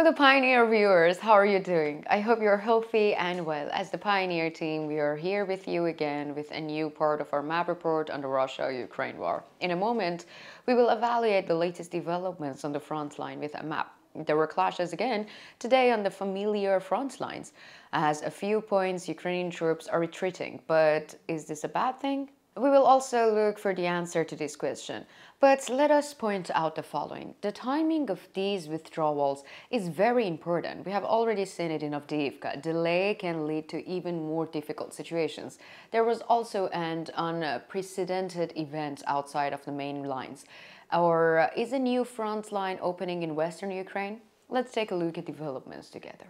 Hello, the Pioneer viewers. How are you doing? I hope you're healthy and well. As the Pioneer team, we are here with you again with a new part of our map report on the Russia-Ukraine war. In a moment, we will evaluate the latest developments on the front line with a map. There were clashes again today on the familiar front lines. As a few points, Ukrainian troops are retreating. But is this a bad thing? We will also look for the answer to this question, but let us point out the following. The timing of these withdrawals is very important. We have already seen it in Avdiivka. Delay can lead to even more difficult situations. There was also an unprecedented event outside of the main lines. Or is a new front line opening in western Ukraine? Let's take a look at developments together.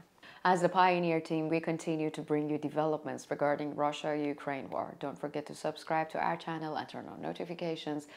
As the Pioneer team, we continue to bring you developments regarding Russia-Ukraine war. Don't forget to subscribe to our channel and turn on notifications,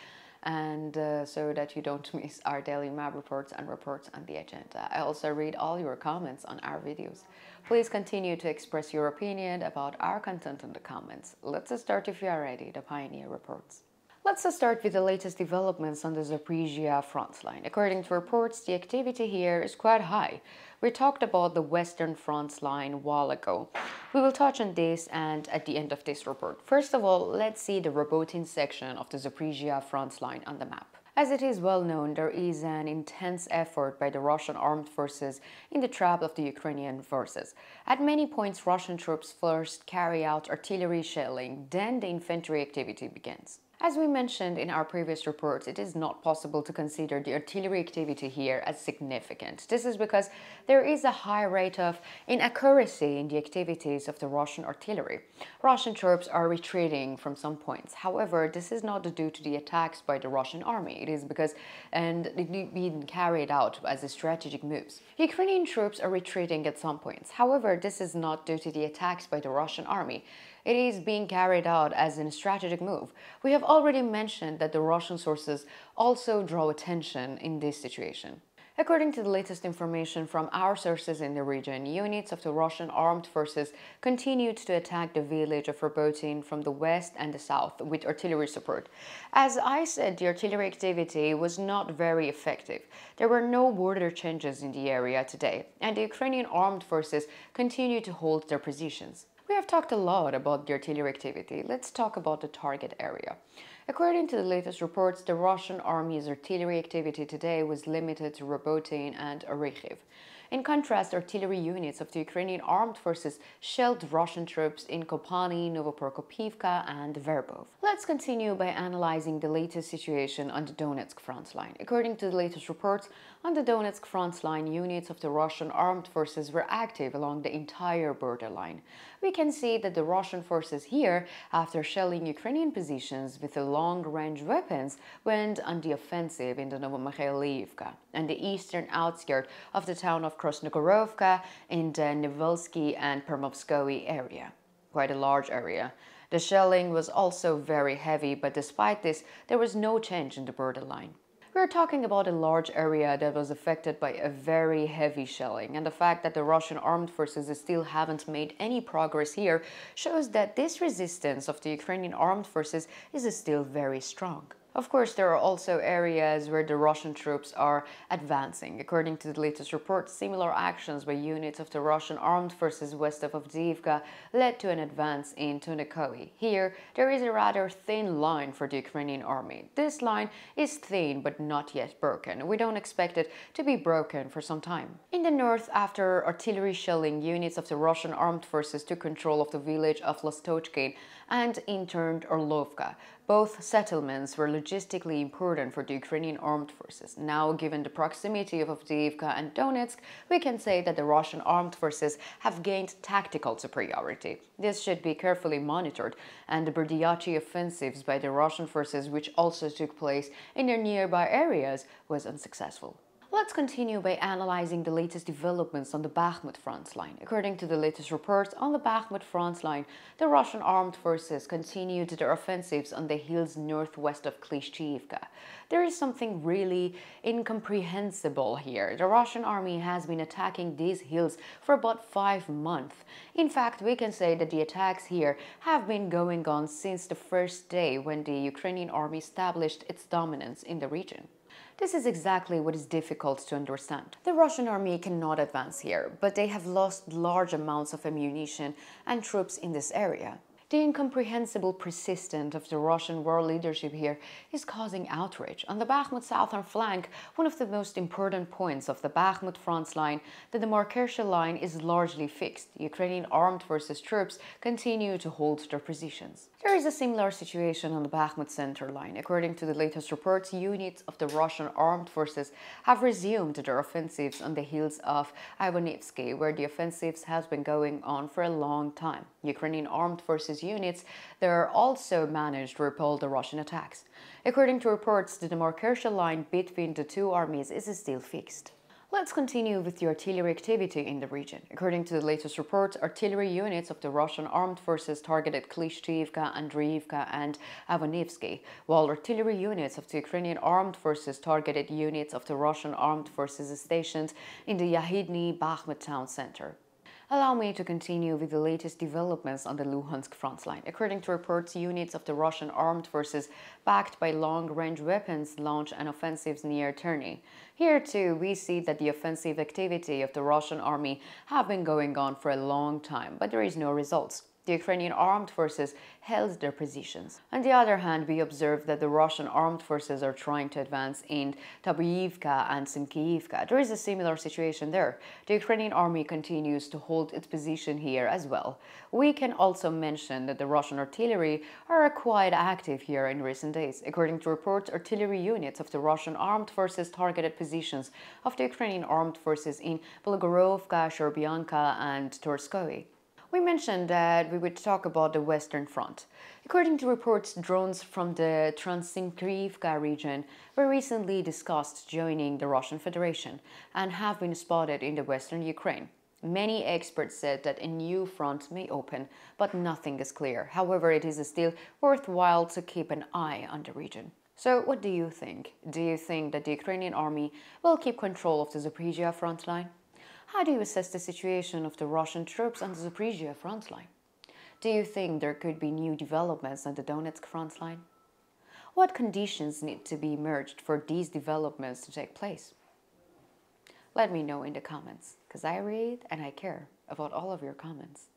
and so that you don't miss our daily map reports and reports on the agenda. I also read all your comments on our videos. Please continue to express your opinion about our content in the comments. Let's start if you are ready, the Pioneer reports. Let's start with the latest developments on the Zaporizhzhya front line. According to reports, the activity here is quite high. We talked about the western front line a while ago. We will touch on this and at the end of this report. First of all, let's see the Robotyne section of the Zaporizhzhya front line on the map. As it is well known, there is an intense effort by the Russian armed forces in the trap of the Ukrainian forces. At many points, Russian troops first carry out artillery shelling, then the infantry activity begins. As we mentioned in our previous reports, it is not possible to consider the artillery activity here as significant. This is because there is a high rate of inaccuracy in the activities of the Russian artillery. Russian troops are retreating from some points. However, this is not due to the attacks by the Russian army. It is because it being carried out as a strategic moves. Ukrainian troops are retreating at some points. However, this is not due to the attacks by the Russian army. It is being carried out as a strategic move. We have already mentioned that the Russian sources also draw attention in this situation. According to the latest information from our sources in the region, units of the Russian armed forces continued to attack the village of Robotyne from the west and the south with artillery support. As I said, the artillery activity was not very effective. There were no border changes in the area today, and the Ukrainian armed forces continue to hold their positions. We have talked a lot about the artillery activity. Let's talk about the target area. According to the latest reports, the Russian army's artillery activity today was limited to Robotyne and Avdiivka. In contrast, artillery units of the Ukrainian armed forces shelled Russian troops in Kopani, Novoprokopivka and Verbov. Let's continue by analyzing the latest situation on the Donetsk front line. According to the latest reports, on the Donetsk front line, units of the Russian armed forces were active along the entire borderline. We can see that the Russian forces here, after shelling Ukrainian positions with the long-range weapons, went on the offensive in the Avdiivka and the eastern outskirts of the town of Krasnogorovka in the Nevelsky and Permovskoye area. Quite a large area. The shelling was also very heavy, but despite this, there was no change in the borderline. We're talking about a large area that was affected by a very heavy shelling, and the fact that the Russian armed forces still haven't made any progress here shows that this resistance of the Ukrainian armed forces is still very strong. Of course, there are also areas where the Russian troops are advancing. According to the latest report, similar actions by units of the Russian armed forces west of Avdiivka led to an advance in Tunekoe. Here, there is a rather thin line for the Ukrainian army. This line is thin but not yet broken. We don't expect it to be broken for some time. In the north, after artillery shelling, units of the Russian armed forces took control of the village of Lastochkin and interned Orlovka. Both settlements were logistically important for the Ukrainian armed forces. Now, given the proximity of Avdiivka and Donetsk, we can say that the Russian armed forces have gained tactical superiority. This should be carefully monitored, and the Berdyachi offensives by the Russian forces, which also took place in their nearby areas, was unsuccessful. Let's continue by analyzing the latest developments on the Bakhmut front line. According to the latest reports, on the Bakhmut front line, the Russian armed forces continued their offensives on the hills northwest of Klishchiivka. There is something really incomprehensible here. The Russian army has been attacking these hills for about 5 months. In fact, we can say that the attacks here have been going on since the first day when the Ukrainian army established its dominance in the region. This is exactly what is difficult to understand. The Russian army cannot advance here, but they have lost large amounts of ammunition and troops in this area. The incomprehensible persistence of the Russian war leadership here is causing outrage. On the Bakhmut southern flank, one of the most important points of the Bakhmut front line, the demarcation line, is largely fixed. Ukrainian armed forces troops continue to hold their positions. There is a similar situation on the Bakhmut center line. According to the latest reports, units of the Russian armed forces have resumed their offensives on the hills of Avdiivka, where the offensives has been going on for a long time. Ukrainian armed forces units there also managed to repel the Russian attacks. According to reports, the demarcation line between the two armies is still fixed. Let's continue with the artillery activity in the region. According to the latest reports, artillery units of the Russian armed forces targeted Klishchiivka, Avdiivka, and Avdiivka, while artillery units of the Ukrainian armed forces targeted units of the Russian armed forces stationed in the Yahidny Bakhmut town center. Allow me to continue with the latest developments on the Luhansk front line. According to reports, units of the Russian armed forces, backed by long-range weapons, launch an offensive near Terny. Here too, we see that the offensive activity of the Russian army have been going on for a long time, but there is no results. The Ukrainian armed forces held their positions. On the other hand, we observe that the Russian armed forces are trying to advance in Zaporizhzhya and Sinkiivka. There is a similar situation there. The Ukrainian army continues to hold its position here as well. We can also mention that the Russian artillery are quite active here in recent days. According to reports, artillery units of the Russian armed forces targeted positions of the Ukrainian armed forces in Belgorovka, Shorbianka, and Torskoy. We mentioned that we would talk about the Western Front. According to reports, drones from the Transsinkiivka region were recently discussed joining the Russian Federation and have been spotted in the western Ukraine. Many experts said that a new front may open, but nothing is clear. However, it is still worthwhile to keep an eye on the region. So what do you think? Do you think that the Ukrainian army will keep control of the Zaporizhzhya front line? How do you assess the situation of the Russian troops on the Zaporizhzhya front line? Do you think there could be new developments on the Donetsk front line? What conditions need to be merged for these developments to take place? Let me know in the comments, because I read and I care about all of your comments.